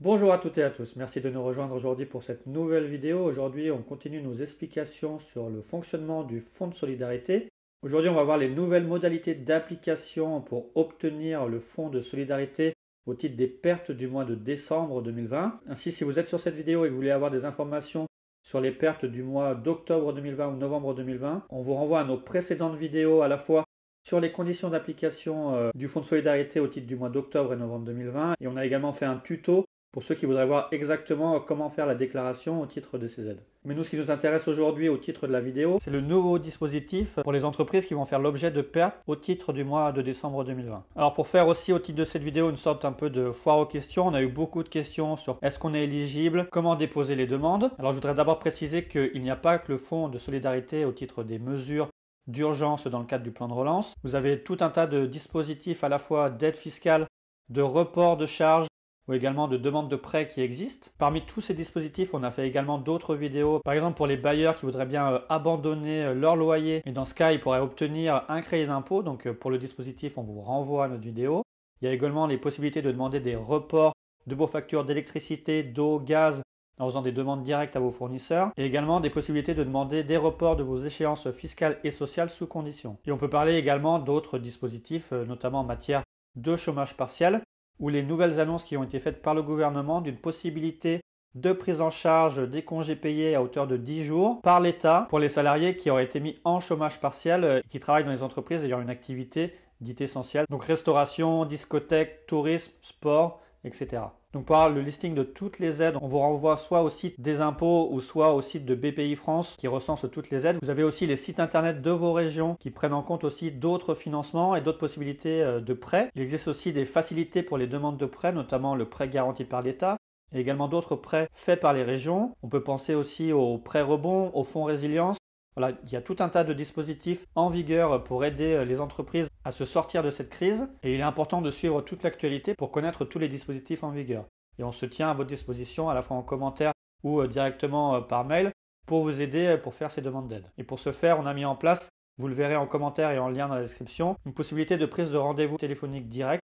Bonjour à toutes et à tous, merci de nous rejoindre aujourd'hui pour cette nouvelle vidéo. Aujourd'hui, on continue nos explications sur le fonctionnement du Fonds de solidarité. Aujourd'hui, on va voir les nouvelles modalités d'application pour obtenir le Fonds de solidarité au titre des pertes du mois de décembre 2020. Ainsi, si vous êtes sur cette vidéo et que vous voulez avoir des informations sur les pertes du mois d'octobre 2020 ou novembre 2020, on vous renvoie à nos précédentes vidéos à la fois sur les conditions d'application du Fonds de solidarité au titre du mois d'octobre et novembre 2020. Et on a également fait un tuto pour ceux qui voudraient voir exactement comment faire la déclaration au titre de ces aides. Mais nous, ce qui nous intéresse aujourd'hui au titre de la vidéo, c'est le nouveau dispositif pour les entreprises qui vont faire l'objet de pertes au titre du mois de décembre 2020. Alors pour faire aussi au titre de cette vidéo une sorte un peu de foire aux questions, on a eu beaucoup de questions sur est-ce qu'on est éligible, comment déposer les demandes. Alors je voudrais d'abord préciser qu'il n'y a pas que le Fonds de solidarité au titre des mesures d'urgence dans le cadre du plan de relance. Vous avez tout un tas de dispositifs à la fois d'aide fiscale, de report de charges, ou également de demandes de prêts qui existent. Parmi tous ces dispositifs, on a fait également d'autres vidéos, par exemple pour les bailleurs qui voudraient bien abandonner leur loyer, et dans ce cas, ils pourraient obtenir un crédit d'impôt. Donc pour le dispositif, on vous renvoie à notre vidéo. Il y a également les possibilités de demander des reports de vos factures d'électricité, d'eau, gaz, en faisant des demandes directes à vos fournisseurs, et également des possibilités de demander des reports de vos échéances fiscales et sociales sous condition. Et on peut parler également d'autres dispositifs, notamment en matière de chômage partiel, ou les nouvelles annonces qui ont été faites par le gouvernement d'une possibilité de prise en charge des congés payés à hauteur de 10 jours par l'État pour les salariés qui auraient été mis en chômage partiel et qui travaillent dans les entreprises ayant une activité dite essentielle, donc restauration, discothèque, tourisme, sport, etc. Donc pour avoir le listing de toutes les aides, on vous renvoie soit au site des impôts ou soit au site de BPI France qui recense toutes les aides. Vous avez aussi les sites internet de vos régions qui prennent en compte aussi d'autres financements et d'autres possibilités de prêts. Il existe aussi des facilités pour les demandes de prêts, notamment le prêt garanti par l'État et également d'autres prêts faits par les régions. On peut penser aussi aux prêts rebonds, au fonds résilience. Voilà, il y a tout un tas de dispositifs en vigueur pour aider les entreprises à se sortir de cette crise et il est important de suivre toute l'actualité pour connaître tous les dispositifs en vigueur. Et on se tient à votre disposition à la fois en commentaire ou directement par mail pour vous aider pour faire ces demandes d'aide. Et pour ce faire, on a mis en place, vous le verrez en commentaire et en lien dans la description, une possibilité de prise de rendez-vous téléphonique direct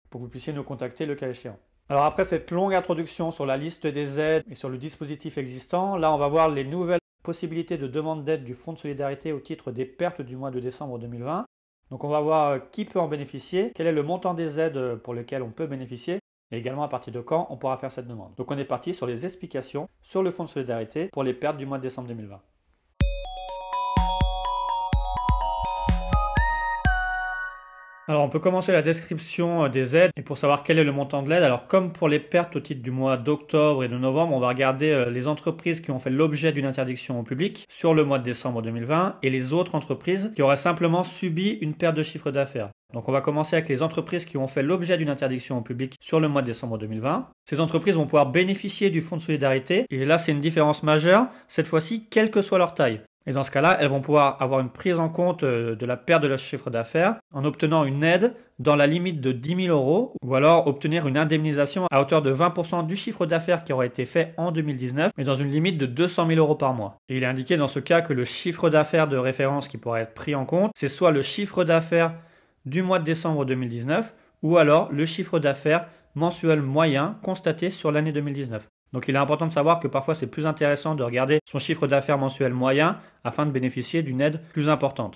pour que vous puissiez nous contacter le cas échéant. Alors après cette longue introduction sur la liste des aides et sur le dispositif existant, là on va voir les nouvelles possibilités de demande d'aide du Fonds de solidarité au titre des pertes du mois de décembre 2020. Donc on va voir qui peut en bénéficier, quel est le montant des aides pour lesquelles on peut bénéficier, et également à partir de quand on pourra faire cette demande. Donc on est parti sur les explications sur le Fonds de solidarité pour les pertes du mois de décembre 2020. Alors on peut commencer la description des aides et pour savoir quel est le montant de l'aide. Alors comme pour les pertes au titre du mois d'octobre et de novembre, on va regarder les entreprises qui ont fait l'objet d'une interdiction au public sur le mois de décembre 2020 et les autres entreprises qui auraient simplement subi une perte de chiffre d'affaires. Donc on va commencer avec les entreprises qui ont fait l'objet d'une interdiction au public sur le mois de décembre 2020. Ces entreprises vont pouvoir bénéficier du Fonds de solidarité et là c'est une différence majeure, cette fois-ci quelle que soit leur taille. Et dans ce cas-là, elles vont pouvoir avoir une prise en compte de la perte de leur chiffre d'affaires en obtenant une aide dans la limite de 10 000 € ou alors obtenir une indemnisation à hauteur de 20% du chiffre d'affaires qui aurait été fait en 2019 mais dans une limite de 200 000 € par mois. Et il est indiqué dans ce cas que le chiffre d'affaires de référence qui pourrait être pris en compte, c'est soit le chiffre d'affaires du mois de décembre 2019 ou alors le chiffre d'affaires mensuel moyen constaté sur l'année 2019. Donc il est important de savoir que parfois c'est plus intéressant de regarder son chiffre d'affaires mensuel moyen afin de bénéficier d'une aide plus importante.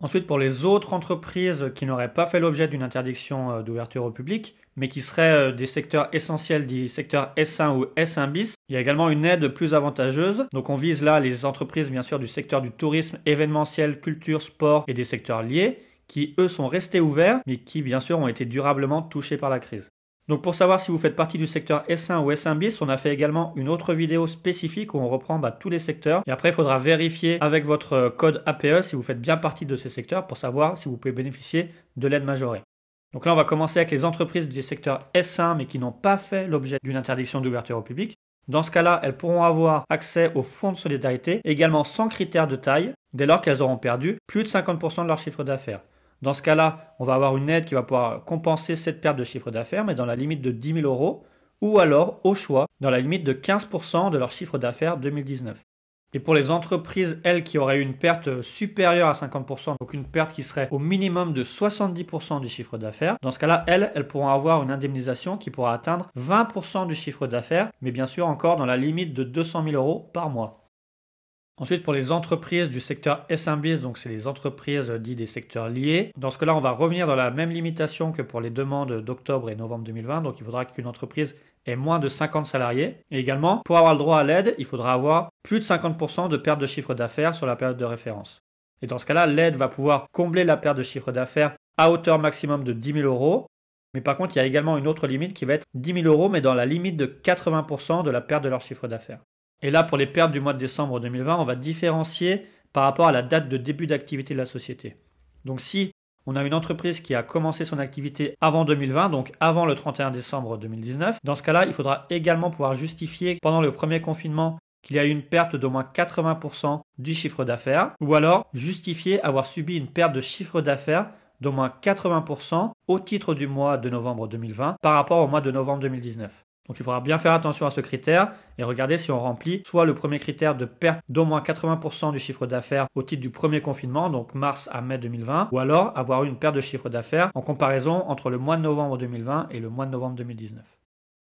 Ensuite, pour les autres entreprises qui n'auraient pas fait l'objet d'une interdiction d'ouverture au public, mais qui seraient des secteurs essentiels, dits secteurs S1 ou S1 bis, il y a également une aide plus avantageuse. Donc on vise là les entreprises bien sûr du secteur du tourisme, événementiel, culture, sport et des secteurs liés, qui eux sont restés ouverts, mais qui bien sûr ont été durablement touchés par la crise. Donc pour savoir si vous faites partie du secteur S1 ou S1 bis, on a fait également une autre vidéo spécifique où on reprend tous les secteurs. Et après, il faudra vérifier avec votre code APE si vous faites bien partie de ces secteurs pour savoir si vous pouvez bénéficier de l'aide majorée. Donc là, on va commencer avec les entreprises du secteur S1 mais qui n'ont pas fait l'objet d'une interdiction d'ouverture au public. Dans ce cas-là, elles pourront avoir accès au Fonds de solidarité, également sans critère de taille, dès lors qu'elles auront perdu plus de 50% de leur chiffre d'affaires. Dans ce cas-là, on va avoir une aide qui va pouvoir compenser cette perte de chiffre d'affaires, mais dans la limite de 10 000 € ou alors, au choix, dans la limite de 15% de leur chiffre d'affaires 2019. Et pour les entreprises, elles, qui auraient une perte supérieure à 50%, donc une perte qui serait au minimum de 70% du chiffre d'affaires, dans ce cas-là, elles pourront avoir une indemnisation qui pourra atteindre 20% du chiffre d'affaires, mais bien sûr encore dans la limite de 200 000 € par mois. Ensuite, pour les entreprises du secteur SMBs, donc c'est les entreprises dites des secteurs liés, dans ce cas-là, on va revenir dans la même limitation que pour les demandes d'octobre et novembre 2020, donc il faudra qu'une entreprise ait moins de 50 salariés. Et également, pour avoir le droit à l'aide, il faudra avoir plus de 50% de perte de chiffre d'affaires sur la période de référence. Et dans ce cas-là, l'aide va pouvoir combler la perte de chiffre d'affaires à hauteur maximum de 10 000 €. Mais par contre, il y a également une autre limite qui va être 10 000 €, mais dans la limite de 80% de la perte de leur chiffre d'affaires. Et là, pour les pertes du mois de décembre 2020, on va différencier par rapport à la date de début d'activité de la société. Donc si on a une entreprise qui a commencé son activité avant 2020, donc avant le 31 décembre 2019, dans ce cas-là, il faudra également pouvoir justifier pendant le premier confinement qu'il y a eu une perte d'au moins 80% du chiffre d'affaires, ou alors justifier avoir subi une perte de chiffre d'affaires d'au moins 80% au titre du mois de novembre 2020 par rapport au mois de novembre 2019. Donc il faudra bien faire attention à ce critère et regarder si on remplit soit le premier critère de perte d'au moins 80% du chiffre d'affaires au titre du premier confinement, donc mars à mai 2020, ou alors avoir eu une perte de chiffre d'affaires en comparaison entre le mois de novembre 2020 et le mois de novembre 2019.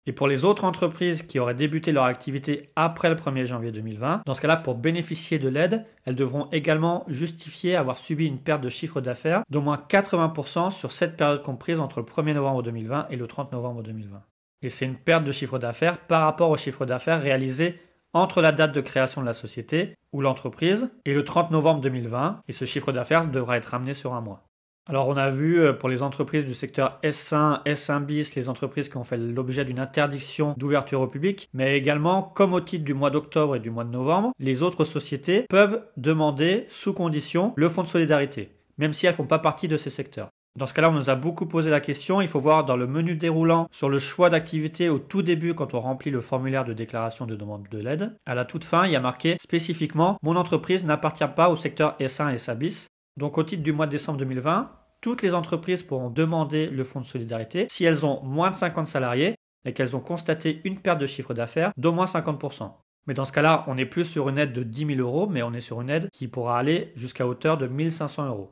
Et pour les autres entreprises qui auraient débuté leur activité après le 1er janvier 2020, dans ce cas-là, pour bénéficier de l'aide, elles devront également justifier avoir subi une perte de chiffre d'affaires d'au moins 80% sur cette période comprise entre le 1er novembre 2020 et le 30 novembre 2020. Et c'est une perte de chiffre d'affaires par rapport au chiffre d'affaires réalisé entre la date de création de la société ou l'entreprise et le 30 novembre 2020. Et ce chiffre d'affaires devra être ramené sur un mois. Alors on a vu pour les entreprises du secteur S1, S1 bis, les entreprises qui ont fait l'objet d'une interdiction d'ouverture au public, mais également, comme au titre du mois d'octobre et du mois de novembre, les autres sociétés peuvent demander, sous condition, le fonds de solidarité, même si elles ne font pas partie de ces secteurs. Dans ce cas-là, on nous a beaucoup posé la question. Il faut voir dans le menu déroulant sur le choix d'activité au tout début quand on remplit le formulaire de déclaration de demande de l'aide. À la toute fin, il y a marqué spécifiquement « Mon entreprise n'appartient pas au secteur S1 et S1 bis ». Donc au titre du mois de décembre 2020, toutes les entreprises pourront demander le fonds de solidarité si elles ont moins de 50 salariés et qu'elles ont constaté une perte de chiffre d'affaires d'au moins 50%. Mais dans ce cas-là, on n'est plus sur une aide de 10 000 €, mais on est sur une aide qui pourra aller jusqu'à hauteur de 1 500 €.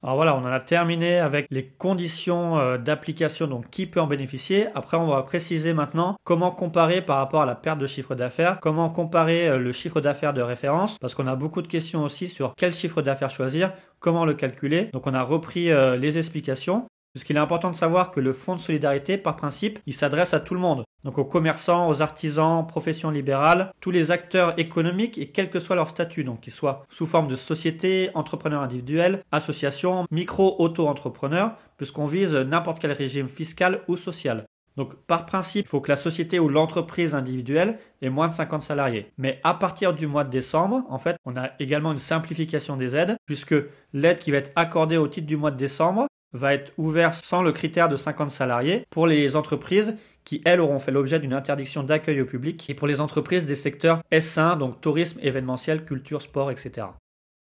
Alors voilà, on en a terminé avec les conditions d'application, donc qui peut en bénéficier. Après, on va préciser maintenant comment comparer par rapport à la perte de chiffre d'affaires, comment comparer le chiffre d'affaires de référence, parce qu'on a beaucoup de questions aussi sur quel chiffre d'affaires choisir, comment le calculer. Donc on a repris les explications. Puisqu'il est important de savoir que le fonds de solidarité, par principe, il s'adresse à tout le monde. Donc aux commerçants, aux artisans, professions libérales, tous les acteurs économiques et quel que soit leur statut, donc qu'ils soient sous forme de société, entrepreneurs individuels, associations, micro-auto-entrepreneurs, puisqu'on vise n'importe quel régime fiscal ou social. Donc par principe, il faut que la société ou l'entreprise individuelle ait moins de 50 salariés. Mais à partir du mois de décembre, en fait, on a également une simplification des aides, puisque l'aide qui va être accordée au titre du mois de décembre va être ouvert sans le critère de 50 salariés pour les entreprises qui, elles, auront fait l'objet d'une interdiction d'accueil au public et pour les entreprises des secteurs S1, donc tourisme, événementiel, culture, sport, etc.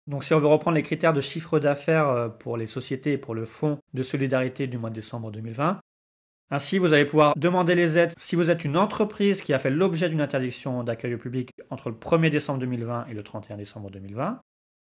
Donc si on veut reprendre les critères de chiffre d'affaires pour les sociétés et pour le fonds de solidarité du mois de décembre 2020, ainsi vous allez pouvoir demander les aides si vous êtes une entreprise qui a fait l'objet d'une interdiction d'accueil au public entre le 1er décembre 2020 et le 31 décembre 2020.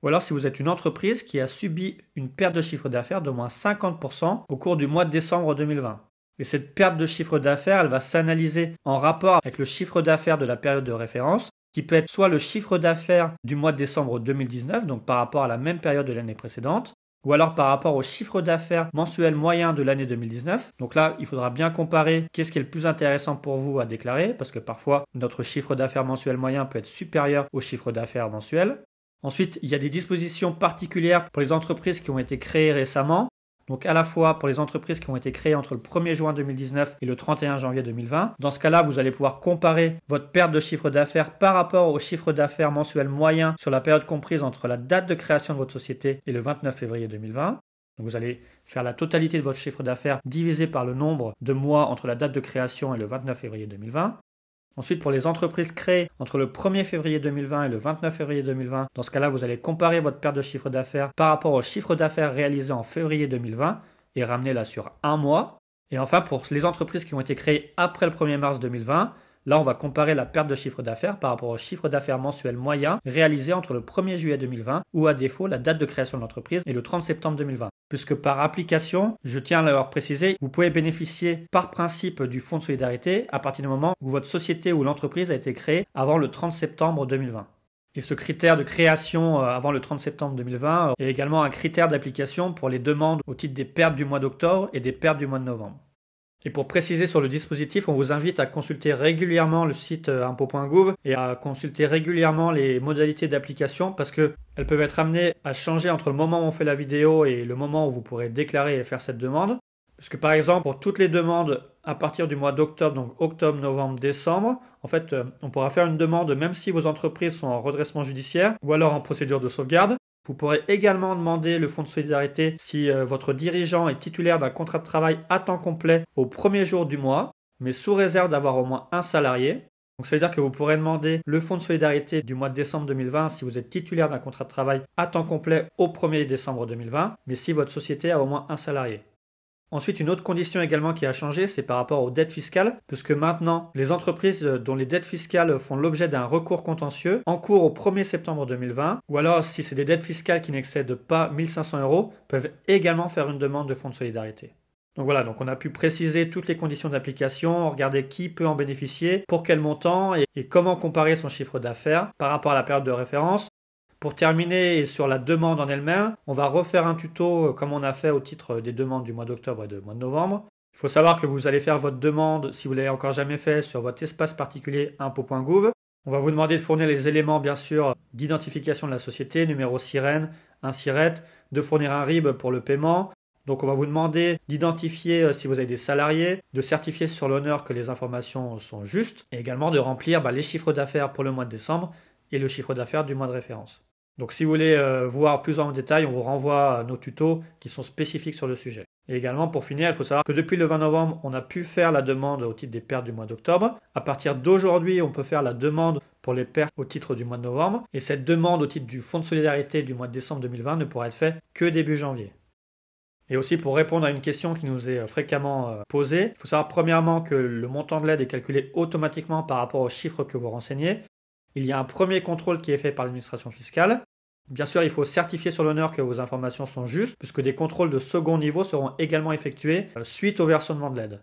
Ou alors si vous êtes une entreprise qui a subi une perte de chiffre d'affaires d'au moins 50% au cours du mois de décembre 2020. Et cette perte de chiffre d'affaires, elle va s'analyser en rapport avec le chiffre d'affaires de la période de référence, qui peut être soit le chiffre d'affaires du mois de décembre 2019, donc par rapport à la même période de l'année précédente, ou alors par rapport au chiffre d'affaires mensuel moyen de l'année 2019. Donc là, il faudra bien comparer qu'est-ce qui est le plus intéressant pour vous à déclarer, parce que parfois, notre chiffre d'affaires mensuel moyen peut être supérieur au chiffre d'affaires mensuel. Ensuite, il y a des dispositions particulières pour les entreprises qui ont été créées récemment. Donc à la fois pour les entreprises qui ont été créées entre le 1er juin 2019 et le 31 janvier 2020. Dans ce cas-là, vous allez pouvoir comparer votre perte de chiffre d'affaires par rapport au chiffre d'affaires mensuel moyen sur la période comprise entre la date de création de votre société et le 29 février 2020. Donc vous allez faire la totalité de votre chiffre d'affaires divisé par le nombre de mois entre la date de création et le 29 février 2020. Ensuite, pour les entreprises créées entre le 1er février 2020 et le 29 février 2020, dans ce cas-là, vous allez comparer votre perte de chiffre d'affaires par rapport au chiffre d'affaires réalisé en février 2020 et ramener là sur un mois. Et enfin, pour les entreprises qui ont été créées après le 1er mars 2020, Là, on va comparer la perte de chiffre d'affaires par rapport au chiffre d'affaires mensuel moyen réalisé entre le 1er juillet 2020 ou à défaut la date de création de l'entreprise et le 30 septembre 2020. Puisque par application, je tiens à l'avoir précisé, vous pouvez bénéficier par principe du fonds de solidarité à partir du moment où votre société ou l'entreprise a été créée avant le 30 septembre 2020. Et ce critère de création avant le 30 septembre 2020 est également un critère d'application pour les demandes au titre des pertes du mois d'octobre et des pertes du mois de novembre. Et pour préciser sur le dispositif, on vous invite à consulter régulièrement le site impôt.gouv et à consulter régulièrement les modalités d'application parce qu'elles peuvent être amenées à changer entre le moment où on fait la vidéo et le moment où vous pourrez déclarer et faire cette demande. Parce que par exemple, pour toutes les demandes à partir du mois d'octobre, donc octobre, novembre, décembre, en fait, on pourra faire une demande même si vos entreprises sont en redressement judiciaire ou alors en procédure de sauvegarde. Vous pourrez également demander le fonds de solidarité si votre dirigeant est titulaire d'un contrat de travail à temps complet au premier jour du mois, mais sous réserve d'avoir au moins un salarié. Donc ça veut dire que vous pourrez demander le fonds de solidarité du mois de décembre 2020 si vous êtes titulaire d'un contrat de travail à temps complet au 1er décembre 2020, mais si votre société a au moins un salarié. Ensuite, une autre condition également qui a changé, c'est par rapport aux dettes fiscales, puisque maintenant, les entreprises dont les dettes fiscales font l'objet d'un recours contentieux en cours au 1er septembre 2020, ou alors si c'est des dettes fiscales qui n'excèdent pas 1 500 €, peuvent également faire une demande de fonds de solidarité. Donc voilà, donc on a pu préciser toutes les conditions d'application, regarder qui peut en bénéficier, pour quel montant et comment comparer son chiffre d'affaires par rapport à la période de référence. Pour terminer sur la demande en elle-même, on va refaire un tuto comme on a fait au titre des demandes du mois d'octobre et du mois de novembre. Il faut savoir que vous allez faire votre demande, si vous ne l'avez encore jamais fait, sur votre espace particulier impôt.gouv. On va vous demander de fournir les éléments, bien sûr, d'identification de la société, numéro SIREN, un SIRET, de fournir un RIB pour le paiement. Donc on va vous demander d'identifier si vous avez des salariés, de certifier sur l'honneur que les informations sont justes, et également de remplir les chiffres d'affaires pour le mois de décembre et le chiffre d'affaires du mois de référence. Donc si vous voulez voir plus en détail, on vous renvoie à nos tutos qui sont spécifiques sur le sujet. Et également, pour finir, il faut savoir que depuis le 20 novembre, on a pu faire la demande au titre des pertes du mois d'octobre. À partir d'aujourd'hui, on peut faire la demande pour les pertes au titre du mois de novembre. Et cette demande au titre du fonds de solidarité du mois de décembre 2020 ne pourra être faite que début janvier. Et aussi pour répondre à une question qui nous est fréquemment posée, il faut savoir premièrement que le montant de l'aide est calculé automatiquement par rapport aux chiffres que vous renseignez. Il y a un premier contrôle qui est fait par l'administration fiscale. Bien sûr, il faut certifier sur l'honneur que vos informations sont justes, puisque des contrôles de second niveau seront également effectués suite au versement de l'aide.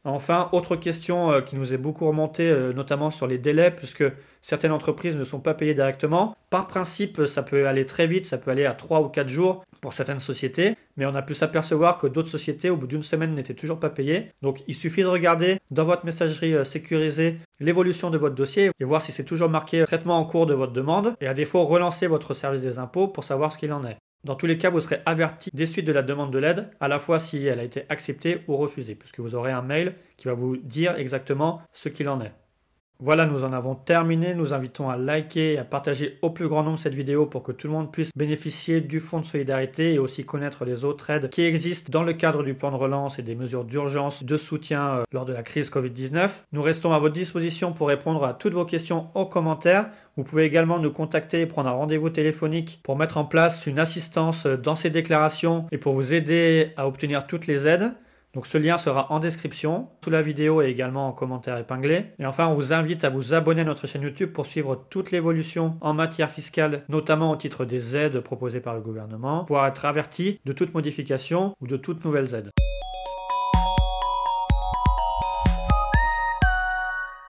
Enfin, autre question qui nous est beaucoup remontée, notamment sur les délais, puisque certaines entreprises ne sont pas payées directement. Par principe, ça peut aller très vite, ça peut aller à 3 ou 4 jours pour certaines sociétés, mais on a pu s'apercevoir que d'autres sociétés, au bout d'une semaine, n'étaient toujours pas payées. Donc, il suffit de regarder dans votre messagerie sécurisée l'évolution de votre dossier et voir si c'est toujours marqué traitement en cours de votre demande, et à défaut, relancer votre service des impôts pour savoir ce qu'il en est. Dans tous les cas, vous serez averti des suites de la demande de l'aide, à la fois si elle a été acceptée ou refusée, puisque vous aurez un mail qui va vous dire exactement ce qu'il en est. Voilà, nous en avons terminé. Nous invitons à liker et à partager au plus grand nombre cette vidéo pour que tout le monde puisse bénéficier du fonds de solidarité et aussi connaître les autres aides qui existent dans le cadre du plan de relance et des mesures d'urgence de soutien lors de la crise Covid-19. Nous restons à votre disposition pour répondre à toutes vos questions en commentaire. Vous pouvez également nous contacter et prendre un rendez-vous téléphonique pour mettre en place une assistance dans ces déclarations et pour vous aider à obtenir toutes les aides. Donc ce lien sera en description, sous la vidéo et également en commentaire épinglé. Et enfin, on vous invite à vous abonner à notre chaîne YouTube pour suivre toute l'évolution en matière fiscale, notamment au titre des aides proposées par le gouvernement, pour être averti de toute modification ou de toutes nouvelles aides.